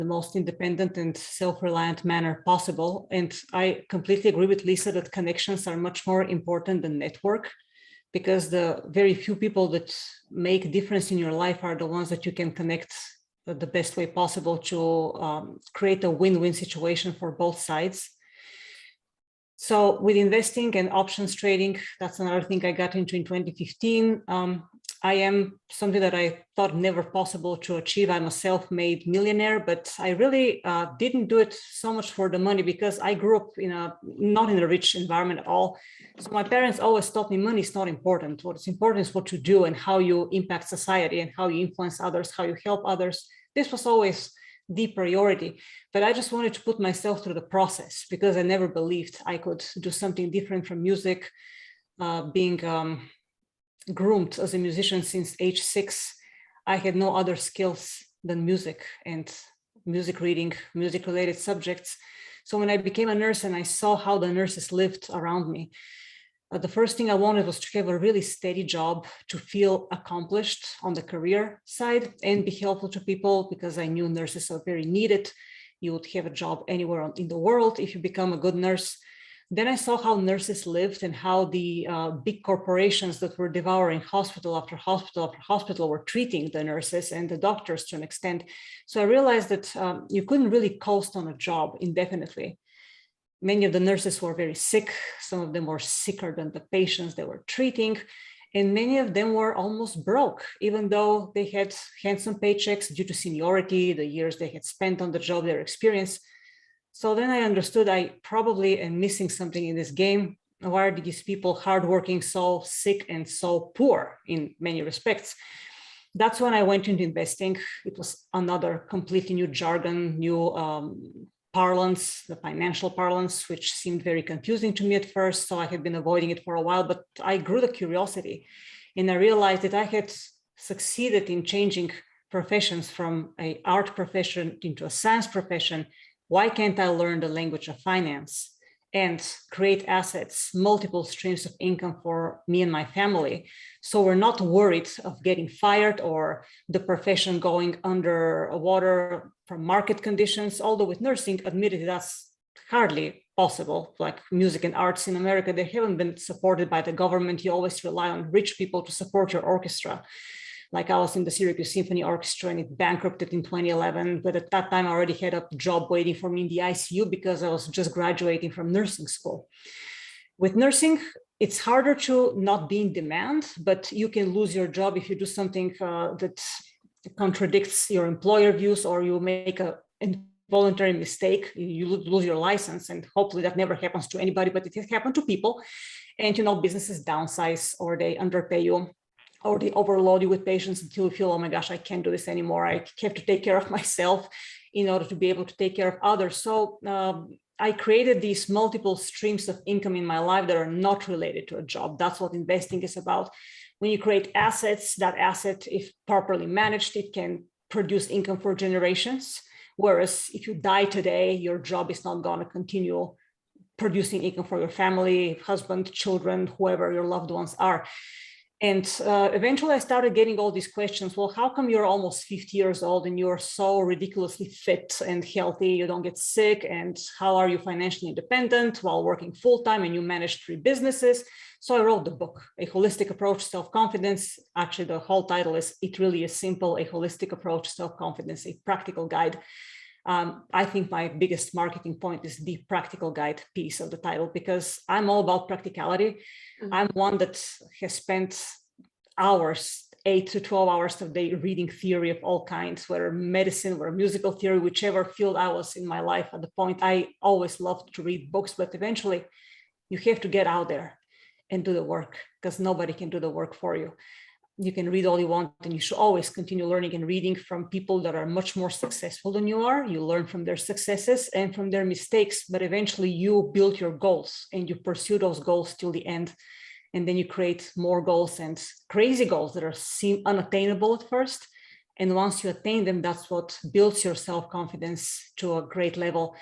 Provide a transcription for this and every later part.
the most independent and self-reliant manner possible. And I completely agree with Lisa that connections are much more important than network, because the very few people that make a difference in your life are the ones that you can connect the best way possible to create a win-win situation for both sides. So with investing and options trading, that's another thing I got into in 2015. I am something that I thought never possible to achieve. I'm a self-made millionaire, but I really didn't do it so much for the money, because I grew up not in a rich environment at all. So my parents always taught me money is not important. What's important is what you do and how you impact society and how you influence others, how you help others. This was always the priority, but I just wanted to put myself through the process, because I never believed I could do something different from music. Being groomed as a musician since age 6, I had no other skills than music and music reading, music related subjects. So when I became a nurse and I saw how the nurses lived around me, the first thing I wanted was to have a really steady job, to feel accomplished on the career side and be helpful to people, because I knew nurses are very needed. You would have a job anywhere in the world if you become a good nurse. Then I saw how nurses lived and how the big corporations that were devouring hospital after hospital after hospital were treating the nurses and the doctors to an extent. So I realized that you couldn't really coast on a job indefinitely. Many of the nurses were very sick. Some of them were sicker than the patients they were treating. And many of them were almost broke, even though they had handsome paychecks due to seniority, the years they had spent on the job, their experience. So then I understood I probably am missing something in this game. Why are these people hardworking, so sick and so poor in many respects? That's when I went into investing. It was another completely new jargon, new parlance, the financial parlance, which seemed very confusing to me at first. So I had been avoiding it for a while, but I grew the curiosity and I realized that I had succeeded in changing professions from an art profession into a science profession. Why can't I learn the language of finance and create assets, multiple streams of income for me and my family? So we're not worried of getting fired or the profession going underwater from market conditions. Although with nursing, admittedly, that's hardly possible. Like music and arts in America, they haven't been supported by the government. You always rely on rich people to support your orchestra. Like I was in the Syracuse Symphony Orchestra and it bankrupted in 2011. But at that time, I already had a job waiting for me in the ICU because I was just graduating from nursing school. With nursing, it's harder to not be in demand, but you can lose your job if you do something that contradicts your employer views, or you make an involuntary mistake, you lose your license. And hopefully that never happens to anybody, but it has happened to people. And, businesses downsize or they underpay you, or they overload you with patients until you feel, oh my gosh, I can't do this anymore. I have to take care of myself in order to be able to take care of others. So I created these multiple streams of income in my life that are not related to a job. That's what investing is about. When you create assets, that asset, if properly managed, it can produce income for generations. Whereas if you die today, your job is not going to continue producing income for your family, husband, children, whoever your loved ones are. And eventually I started getting all these questions. Well, how come you're almost 50 years old and you're so ridiculously fit and healthy, you don't get sick? And how are you financially independent while working full-time and you manage 3 businesses? So I wrote the book, A Holistic Approach to Self-Confidence. Actually, the whole title is It Really Is Simple, A Holistic Approach to Self-Confidence, a practical guide. I think my biggest marketing point is the practical guide piece of the title, because I'm all about practicality. Mm-hmm. I'm one that has spent hours, 8 to 12 hours a day reading theory of all kinds, whether medicine or musical theory, whichever field I was in my life at the point. I always loved to read books, but eventually you have to get out there and do the work, because nobody can do the work for you. You can read all you want, and you should always continue learning and reading from people that are much more successful than you are. You learn from their successes and from their mistakes, but eventually you build your goals and you pursue those goals till the end. And then you create more goals and crazy goals that seem unattainable at first. And once you attain them, that's what builds your self-confidence to a great level.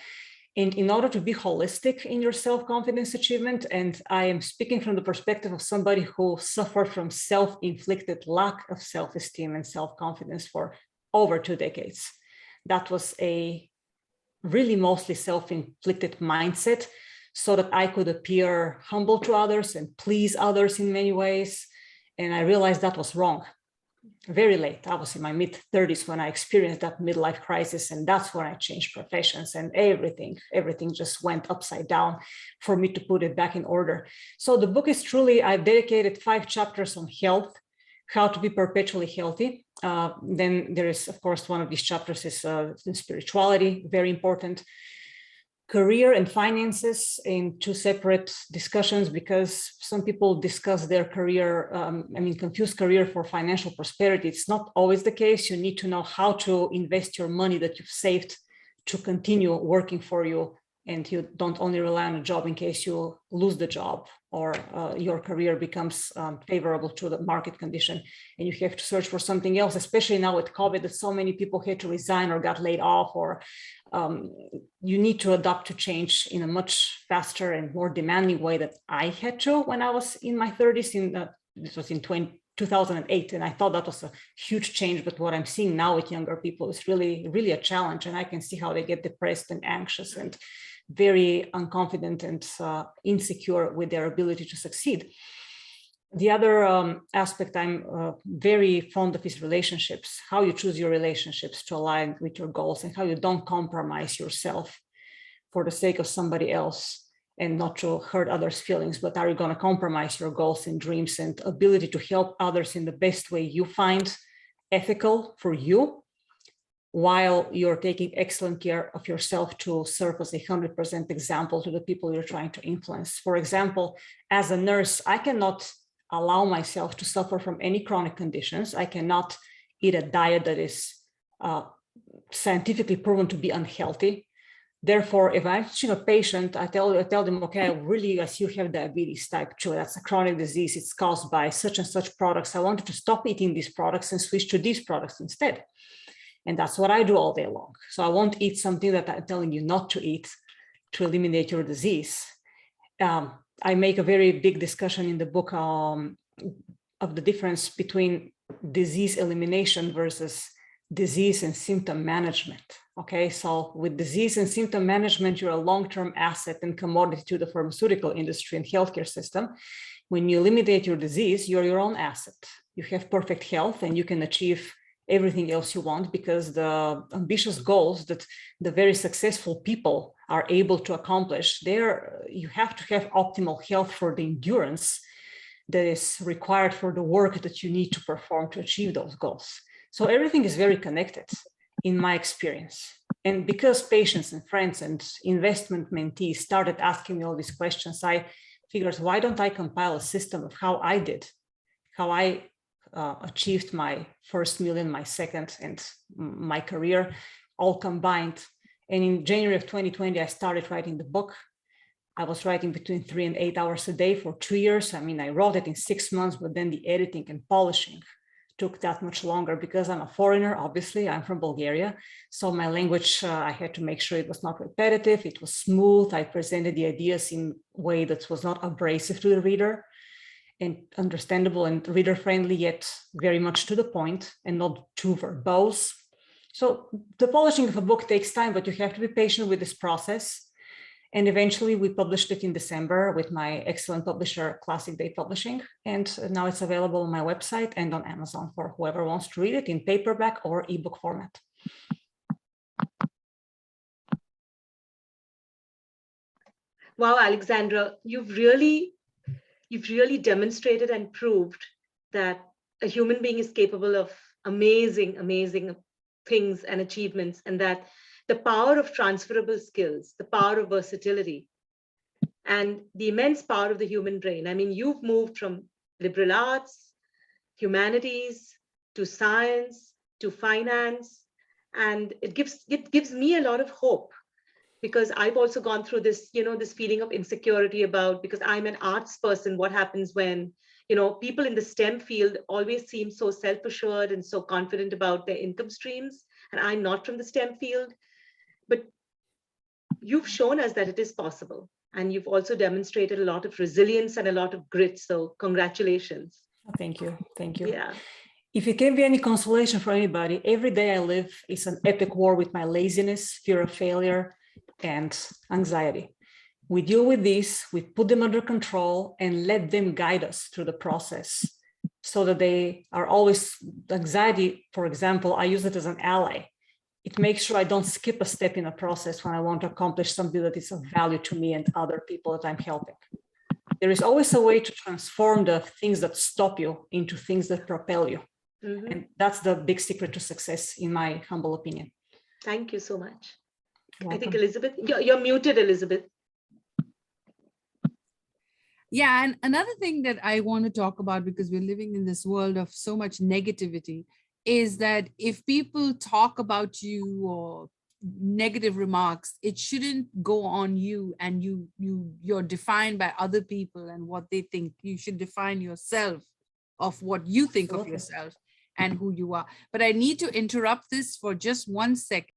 And in order to be holistic in your self-confidence achievement, and I am speaking from the perspective of somebody who suffered from self-inflicted lack of self-esteem and self-confidence for over 2 decades. that was a really mostly self-inflicted mindset so that I could appear humble to others and please others in many ways. And I realized that was wrong. Very late. I was in my mid-30s when I experienced that midlife crisis, and that's when I changed professions, and everything just went upside down for me to put it back in order. So the book is truly, I've dedicated 5 chapters on health, how to be perpetually healthy. Then there is, of course, one of these chapters is spirituality, very important. Career and finances in 2 separate discussions, because some people discuss their career, confuse career for financial prosperity. It's not always the case. You need to know how to invest your money that you've saved to continue working for you, and you don't only rely on a job in case you lose the job or your career becomes favorable to the market condition and you have to search for something else, especially now with COVID, that so many people had to resign or got laid off, or you need to adapt to change in a much faster and more demanding way that I had to when I was in my 30s. This was in 2008, and I thought that was a huge change. But what I'm seeing now with younger people is really, really a challenge, and I can see how they get depressed and anxious and very unconfident and insecure with their ability to succeed. The other aspect I'm very fond of is relationships, how you choose your relationships to align with your goals, and how you don't compromise yourself for the sake of somebody else and not to hurt others' feelings, but are you going to compromise your goals and dreams and ability to help others in the best way you find ethical for you, while you're taking excellent care of yourself to serve as a 100% example to the people you're trying to influence. For example, as a nurse, I cannot allow myself to suffer from any chronic conditions. I cannot eat a diet that is scientifically proven to be unhealthy. Therefore, if I'm seeing a patient, I tell them, okay, I really, as you have diabetes type 2, that's a chronic disease. It's caused by such and such products. I want you to stop eating these products and switch to these products instead. And that's what I do all day long. So I won't eat something that I'm telling you not to eat to eliminate your disease. I make a very big discussion in the book of the difference between disease elimination versus disease and symptom management. Okay, so with disease and symptom management, you're a long-term asset and commodity to the pharmaceutical industry and healthcare system. When you eliminate your disease, you're your own asset. You have perfect health and you can achieve everything else you want, because the ambitious goals that the very successful people are able to accomplish, you have to have optimal health for the endurance that is required for the work that you need to perform to achieve those goals. So everything is very connected in my experience. And because patients and friends and investment mentees started asking me all these questions, I figured, why don't I compile a system of how I achieved my first million, my second, and my career all combined. And in January of 2020, I started writing the book. I was writing between 3 and 8 hours a day for 2 years. I mean, I wrote it in 6 months, but then the editing and polishing took that much longer because I'm a foreigner. Obviously, I'm from Bulgaria. So my language, I had to make sure it was not repetitive. It was smooth. I presented the ideas in a way that was not abrasive to the reader and understandable and reader friendly, yet very much to the point and not too verbose. So the polishing of a book takes time, but you have to be patient with this process. And eventually we published it in December with my excellent publisher, Classic Day Publishing. And now it's available on my website and on Amazon for whoever wants to read it in paperback or ebook format. Wow, Alexandra, you've really demonstrated and proved that a human being is capable of amazing, amazing things and achievements, and that the power of transferable skills, the power of versatility, and the immense power of the human brain. I mean, you've moved from liberal arts, humanities, to science, to finance, and it gives me a lot of hope, because I've also gone through this, this feeling of insecurity about, because I'm an arts person, what happens when, people in the STEM field always seem so self-assured and so confident about their income streams, and I'm not from the STEM field. But you've shown us that it is possible, and you've also demonstrated a lot of resilience and a lot of grit. So congratulations. Thank you. Thank you. Yeah. If it can be any consolation for anybody, every day I live is an epic war with my laziness, fear of failure, and anxiety. We deal with these, we put them under control and let them guide us through the process so that they are always, anxiety, for example, I use it as an ally. It makes sure I don't skip a step in a process when I want to accomplish something that is of value to me and other people that I'm helping. There is always a way to transform the things that stop you into things that propel you. And that's the big secret to success, in my humble opinion. Thank you so much. Welcome. I think Elizabeth, you're muted, Elizabeth. Yeah, and another thing that I want to talk about, because we're living in this world of so much negativity, is that if people talk about you or negative remarks, it shouldn't go on you, and you're defined by other people and what they think. You should define yourself of what you think of yourself and who you are. But I need to interrupt this for just 1 second.